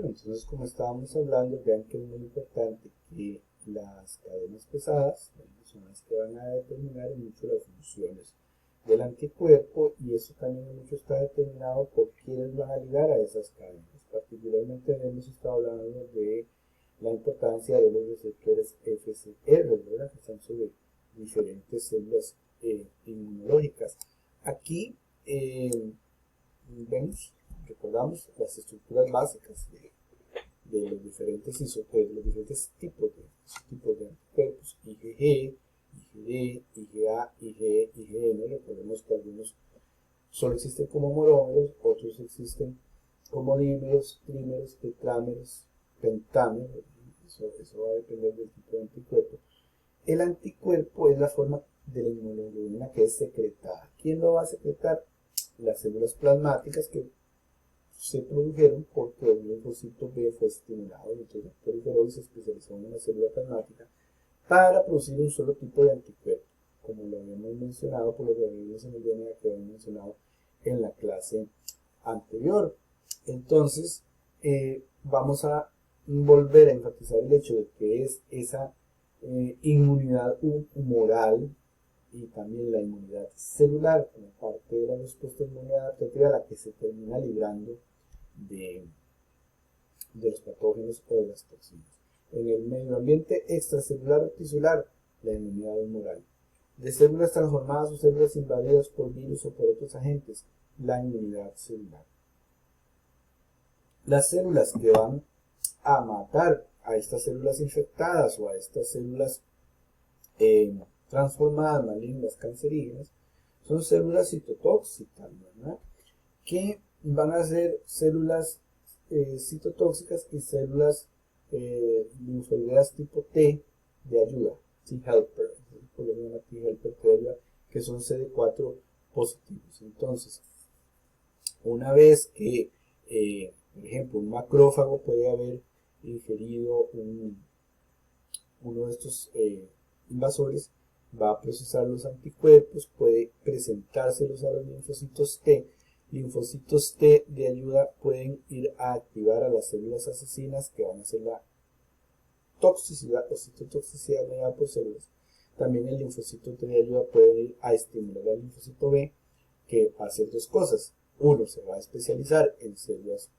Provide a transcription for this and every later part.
entonces como estábamos hablando, vean que es muy importante que las cadenas pesadas son las que van a determinar mucho las funciones del anticuerpo, y eso también mucho está determinado por quiénes van a ligar a esas cadenas. Particularmente hemos estado hablando de la importancia de los receptores FcR, ¿verdad? Que están sobre diferentes células inmunológicas. Aquí vemos, recordamos las estructuras básicas de los diferentes tipos de anticuerpos: IgG, IgD, IgA, IgE, IgM. Recordemos que algunos solo existen como monómeros, otros existen como dímeros, trímeros, tetrámeros, pentámeros. Eso va a depender del tipo de anticuerpo. El anticuerpo es la forma de la inmunoglobulina que es secretada. ¿Quién lo va a secretar? Las células plasmáticas que se produjeron porque un linfocito B fue estimulado, entonces proliferó y se especializó en una célula plasmática para producir un solo tipo de anticuerpo, como lo habíamos mencionado por los organismos en el DNA que habíamos mencionado en la clase anterior. Entonces, vamos a volver a enfatizar el hecho de que es esa inmunidad humoral y también la inmunidad celular como parte de la respuesta inmune adaptativa la que se termina librando de los patógenos o de las toxinas. En el medio ambiente extracelular o tisular, la inmunidad humoral. De células transformadas o células invadidas por virus o por otros agentes, la inmunidad celular. Las células que van a matar a estas células infectadas o a estas células transformadas, malignas, cancerígenas, son células citotóxicas, ¿verdad? Que van a ser células citotóxicas y células linfoideas tipo T de ayuda, T-helper, por lo menos T-helper T de ayuda, que son CD4 positivos. Entonces, una vez que, por ejemplo, un macrófago puede haber ingerido uno de estos invasores, va a procesar los anticuerpos, puede presentárselos a los linfocitos T. Linfocitos T de ayuda pueden ir a activar a las células asesinas que van a hacer la toxicidad o citotoxicidad mediada por células. También el linfocito T de ayuda puede ir a estimular al linfocito B, que va a hacer dos cosas. Uno, se va a especializar en células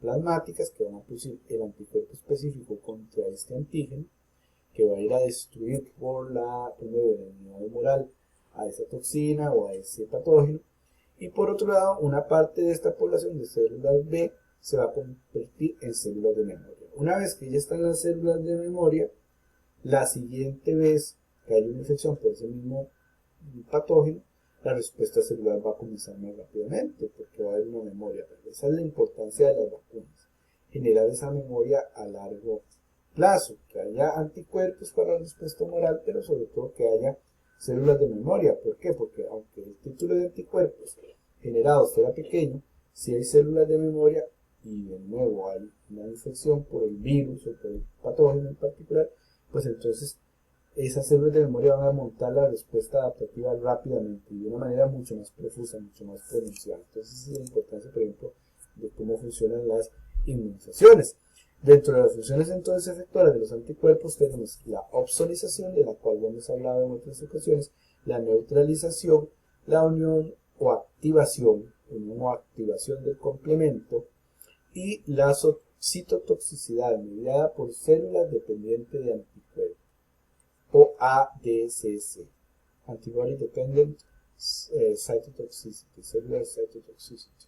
plasmáticas que van a producir el anticuerpo específico contra este antígeno, que va a ir a destruir por la inmunidad humoral a esa toxina o a ese patógeno. Y por otro lado, una parte de esta población de células B se va a convertir en células de memoria. Una vez que ya están las células de memoria, la siguiente vez que haya una infección por ese mismo patógeno, la respuesta celular va a comenzar más rápidamente porque va a haber una memoria. Esa es la importancia de las vacunas, generar esa memoria a largo plazo, que haya anticuerpos para la respuesta humoral, pero sobre todo que haya células de memoria. ¿Por qué? Porque aunque el título de anticuerpos generados fuera pequeño, si hay células de memoria y de nuevo hay una infección por el virus o por el patógeno en particular, pues entonces esas células de memoria van a montar la respuesta adaptativa rápidamente y de una manera mucho más profusa, mucho más pronunciada. Entonces esa es la importancia, por ejemplo, de cómo funcionan las inmunizaciones. Dentro de las funciones entonces efectuadas de los anticuerpos tenemos la opsonización, de la cual hemos hablado en otras ocasiones, la neutralización, la unión o activación, del complemento, y la citotoxicidad mediada por células dependientes de anticuerpos, o ADCC, Antibody Dependent Cytotoxicity, Cellular Cytotoxicity,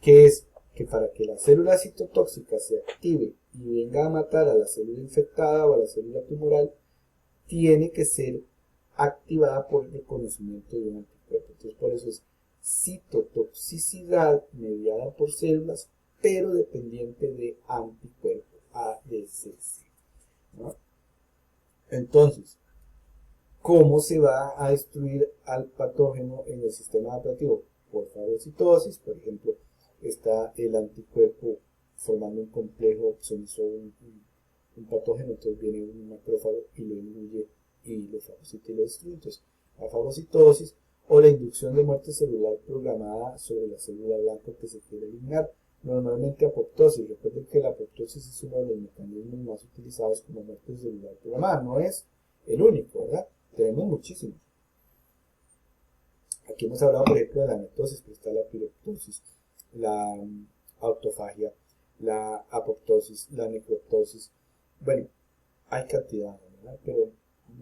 que es que para que la célula citotóxica se active y venga a matar a la célula infectada o a la célula tumoral, tiene que ser activada por el reconocimiento de un anticuerpo. Entonces, por eso es citotoxicidad mediada por células, pero dependiente de anticuerpo, ADCC, ¿no? Entonces, ¿cómo se va a destruir al patógeno en el sistema adaptativo? Por fagocitosis, por ejemplo, está el anticuerpo formando un complejo, opsonizó un patógeno, entonces viene un macrófago y lo inhibe y lo fagocita y lo destruye. Entonces, la fagocitosis o la inducción de muerte celular programada sobre la célula blanca que se quiere eliminar. normalmente apoptosis. Recuerden que la apoptosis es uno de los mecanismos más utilizados como muerte celular programada. No es el único, ¿verdad? Tenemos muchísimos. Aquí hemos hablado, por ejemplo, de la mitosis, pero está la piroptosis, la autofagia, la apoptosis, la necroptosis. Bueno, hay cantidad, ¿verdad? Pero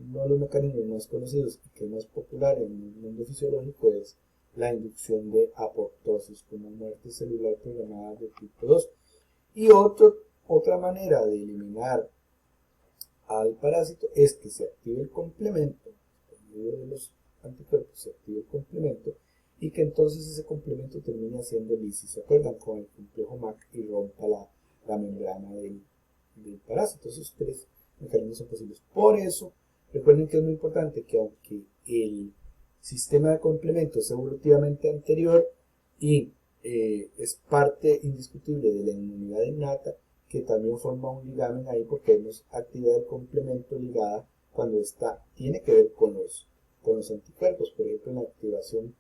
uno de los mecanismos más conocidos y que es más popular en el mundo fisiológico es la inducción de apoptosis como muerte celular programada de tipo 2. Y otra manera de eliminar al parásito es que se active el complemento, por medio de los anticuerpos se active el complemento y que entonces ese complemento termine haciendo lisis, ¿se acuerdan? Con el complejo MAC y rompa la membrana del parásito. Esos tres mecanismos son posibles. Por eso, recuerden que es muy importante que aunque el sistema de complemento es evolutivamente anterior y es parte indiscutible de la inmunidad innata, que también forma un ligamen ahí porque vemos actividad del complemento ligada cuando esta tiene que ver con los anticuerpos, por ejemplo en la activación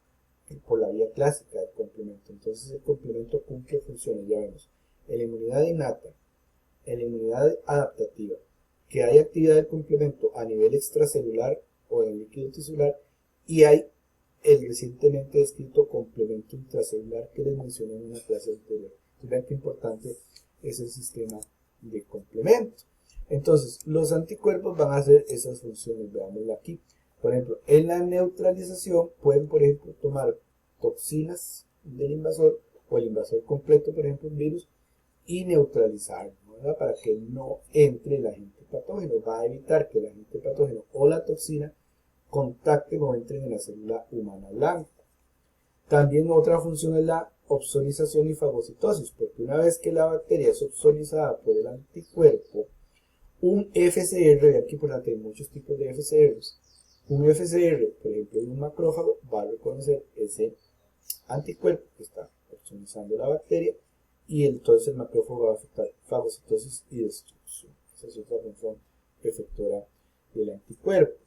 por la vía clásica del complemento. Entonces el complemento cumple funciones, ya vemos, en la inmunidad innata, en la inmunidad adaptativa, que hay actividad del complemento a nivel extracelular o en el líquido tisular, y hay el recientemente descrito complemento intracelular que les mencioné en una clase anterior. Entonces vean qué importante es el sistema de complemento. Entonces, los anticuerpos van a hacer esas funciones, veámoslo aquí. Por ejemplo, en la neutralización pueden, por ejemplo, tomar toxinas del invasor o el invasor completo, por ejemplo, un virus, y neutralizarlo, ¿verdad? Para que no entre el agente patógeno. Va a evitar que el agente patógeno o la toxina contacten o entren en la célula humana blanca. También otra función es la opsonización y fagocitosis, porque una vez que la bacteria es opsonizada por el anticuerpo, un FCR, vean que importante, hay muchos tipos de FCRs, un FCR, por ejemplo, en un macrófago, va a reconocer ese anticuerpo que está opsonizando la bacteria y entonces el macrófago va a afectar fagocitosis y destrucción. Esa es otra función efectora del anticuerpo.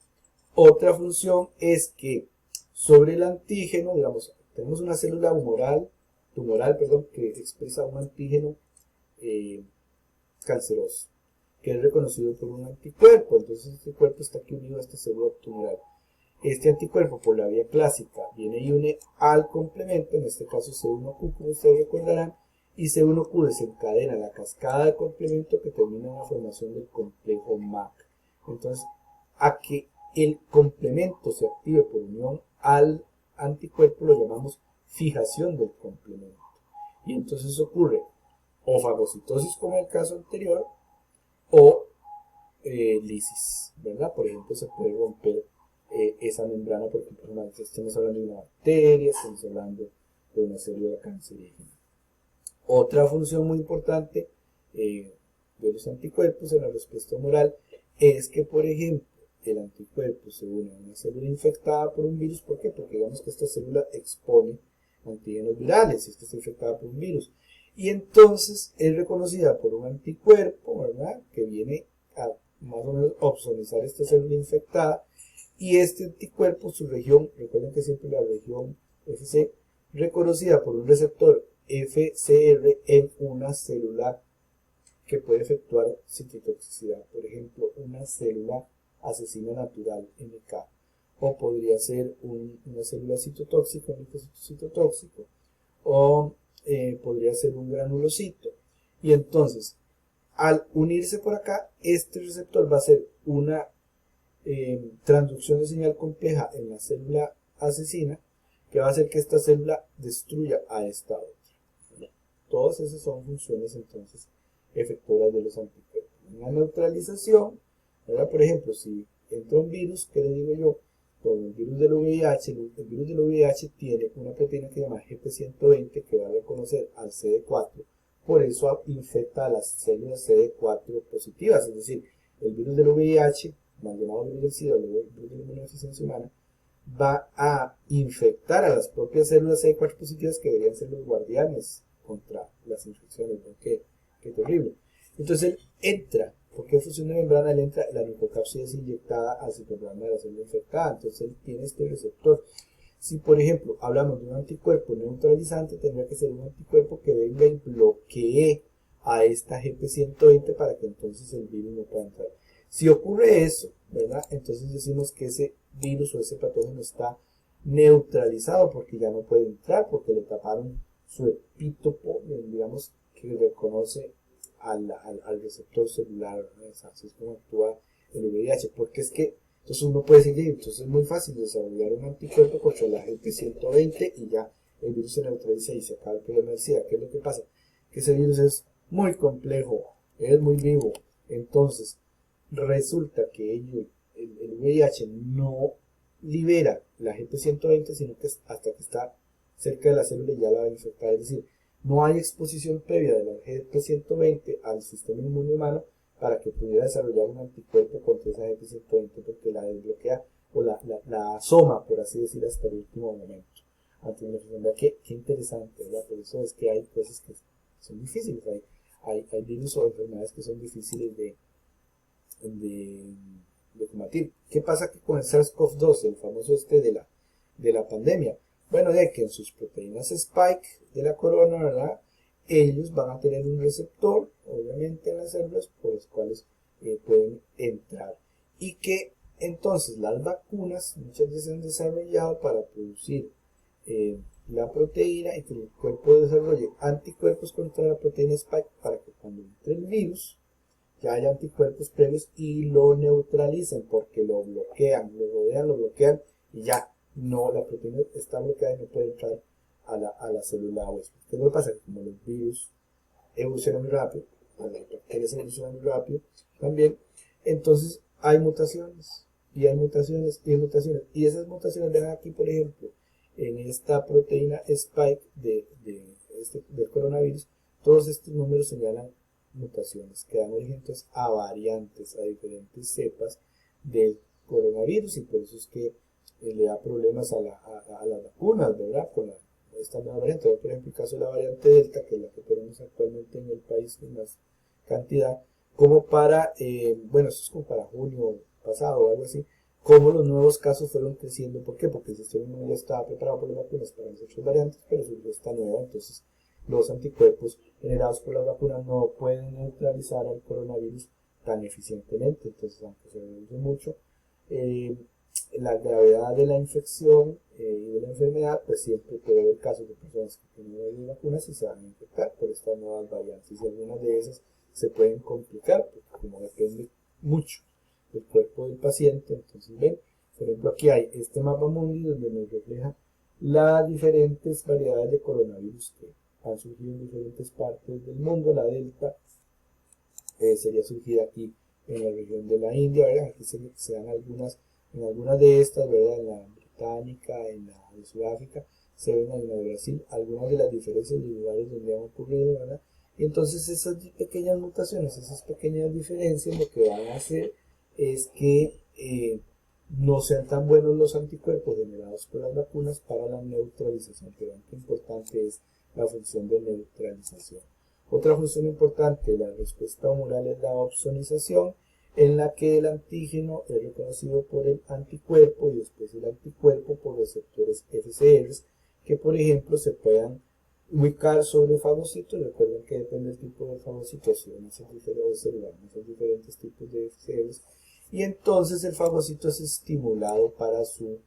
Otra función es que sobre el antígeno, digamos, tenemos una célula tumoral, que expresa un antígeno canceroso, que es reconocido por un anticuerpo. Entonces este cuerpo está aquí unido a esta célula tumoral. Este anticuerpo por la vía clásica viene y une al complemento, en este caso C1Q, como ustedes recordarán, y C1Q desencadena la cascada de complemento que termina en la formación del complejo MAC. Entonces, a que el complemento se active por unión al anticuerpo lo llamamos fijación del complemento. Y entonces ocurre o fagocitosis como en el caso anterior o lisis, ¿verdad? Por ejemplo, se puede romper esa membrana porque estamos hablando de una bacteria, estamos hablando de una célula cancerígena. Otra función muy importante de los anticuerpos en la respuesta humoral es que, por ejemplo, el anticuerpo se une a una célula infectada por un virus. ¿Por qué? Porque digamos que esta célula expone antígenos virales y esta está infectada por un virus. Y entonces es reconocida por un anticuerpo, ¿verdad? Que viene a más o menos opsonizar esta célula infectada. Y este anticuerpo, su región, recuerden que siempre la región FC, reconocida por un receptor FCR en una célula que puede efectuar citotoxicidad. Por ejemplo, una célula asesina natural NK, o podría ser una célula citotóxica, un linfocito citotóxico, o podría ser un granulocito. Y entonces, al unirse por acá, este receptor va a hacer una transducción de señal compleja en la célula asesina, que va a hacer que esta célula destruya a esta otra. Todas esas son funciones entonces efectoras de los anticuerpos. En la neutralización, ¿verdad? Por ejemplo, si entra un virus, ¿qué le digo yo? Con el virus del VIH, el virus del VIH tiene una proteína que se llama GP120 que va a reconocer al CD4, por eso infecta a las células CD4 positivas, es decir, el virus del VIH, mal llamado virus del SIDA, el virus de la inmunodeficiencia humana, va a infectar a las propias células CD4 positivas que deberían ser los guardianes contra las infecciones. ¿No? Qué terrible. Entonces él entra, porque función de membrana, él entra, la nucleocápsida es inyectada al citoplasma de la célula infectada, entonces él tiene este receptor. Si, por ejemplo, hablamos de un anticuerpo neutralizante, tendría que ser un anticuerpo que venga y bloquee a esta GP120 para que entonces el virus no pueda entrar. Si ocurre eso, ¿verdad? Entonces decimos que ese virus o ese patógeno está neutralizado porque ya no puede entrar, porque le taparon su epítopo, digamos, que reconoce al receptor celular, ¿verdad? Así es como actúa el VIH, porque es que entonces uno puede seguir, entonces es muy fácil desarrollar un anticuerpo contra la GP120 y ya el virus se neutraliza y se acaba el problema del SIDA. ¿Qué es lo que pasa? Que ese virus es muy complejo, es muy vivo, entonces resulta que el VIH no libera la GP120, sino que hasta que está cerca de la célula y ya la va a infectar, es decir, no hay exposición previa de la GP120 al sistema inmune humano para que pudiera desarrollar un anticuerpo contra esa GP120 porque la desbloquea o la asoma, por así decir, hasta el último momento. Qué interesante, ¿verdad? Por eso es que hay cosas que son difíciles, hay virus o enfermedades que son difíciles de, de combatir. ¿Qué pasa que con el SARS-CoV-2, el famoso de la pandemia? Bueno, de que en sus proteínas spike de la corona, ¿verdad? Ellos van a tener un receptor, obviamente en las células, por los cuales pueden entrar. Y que entonces las vacunas muchas veces han desarrollado para producir la proteína y que el cuerpo desarrolle anticuerpos contra la proteína spike para que cuando entre el virus ya haya anticuerpos previos y lo neutralicen porque lo bloquean, lo rodean, lo bloquean y ya no, la proteína está bloqueada y no puede entrar a la célula huésped. ¿Qué es lo que pasa? Que como los virus evolucionan muy rápido, las bacterias evolucionan muy rápido también, entonces hay mutaciones y hay mutaciones y hay mutaciones y esas mutaciones, ven aquí por ejemplo en esta proteína spike del coronavirus, todos estos números señalan mutaciones que dan origen entonces a variantes, a diferentes cepas del coronavirus y por eso es que le da problemas a las vacunas, ¿verdad? Con esta nueva variante. Por ejemplo, el caso de la variante Delta, que es la que tenemos actualmente en el país con más cantidad, como para, bueno, eso es como para junio pasado o algo así, como los nuevos casos fueron creciendo. ¿Por qué? Porque el sistema inmune ya estaba preparado por las vacunas para las otras variantes, pero surgió esta nueva, entonces los anticuerpos generados por las vacunas no pueden neutralizar al coronavirus tan eficientemente, entonces aunque se reduce mucho la gravedad de la infección y de la enfermedad, pues siempre puede haber casos de personas que tienen vacunas y se van a infectar por estas nuevas variantes y algunas de esas se pueden complicar porque como depende mucho del cuerpo del paciente, entonces ven, por ejemplo aquí hay este mapa mundi donde nos refleja las diferentes variedades de coronavirus que han surgido en diferentes partes del mundo. La delta sería surgida aquí en la región de la India, ¿verdad? Aquí se dan en algunas de estas, ¿verdad? En la británica, en la de Sudáfrica, se ven en la de Brasil, algunas de las diferencias de lugares donde han ocurrido, ¿verdad? Y entonces esas pequeñas mutaciones, esas pequeñas diferencias, lo que van a hacer es que no sean tan buenos los anticuerpos generados por las vacunas para la neutralización, pero qué importante es la función de neutralización. Otra función importante de la respuesta humoral es la opsonización, en la que el antígeno es reconocido por el anticuerpo y después el anticuerpo por receptores FCRs que por ejemplo se puedan ubicar sobre fagocitos. Recuerden que depende del tipo de fagocito, si van a ser diferentes tipos de FCRs y entonces el fagocito es estimulado para su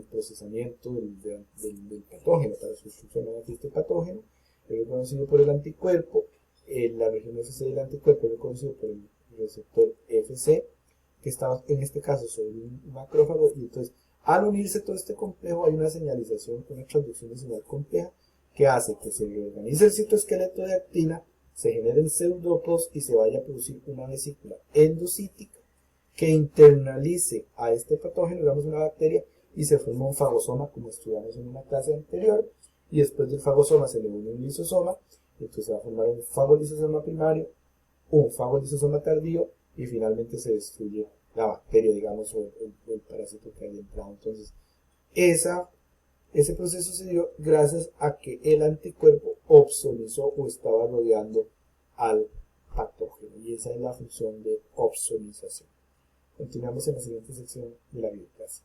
procesamiento del patógeno, para su destrucción de este patógeno. Es reconocido por el anticuerpo, la región FC del anticuerpo es reconocido por el receptor FC, que está en este caso sobre un macrófago, y entonces al unirse todo este complejo hay una señalización, una transducción de señal compleja, que hace que se reorganice el citoesqueleto de actina, se generen pseudópodos y se vaya a producir una vesícula endocítica que internalice a este patógeno, digamos una bacteria, y se forma un fagosoma como estudiamos en una clase anterior, y después del fagosoma se le une un lisosoma, entonces se va a formar un fagolisosoma primario, un fagolisosoma tardío, y finalmente se destruye la bacteria, digamos, o el parásito que haya entrado. Entonces, ese proceso se dio gracias a que el anticuerpo opsonizó o estaba rodeando al patógeno, y esa es la función de opsonización. Continuamos en la siguiente sección de la bioclase.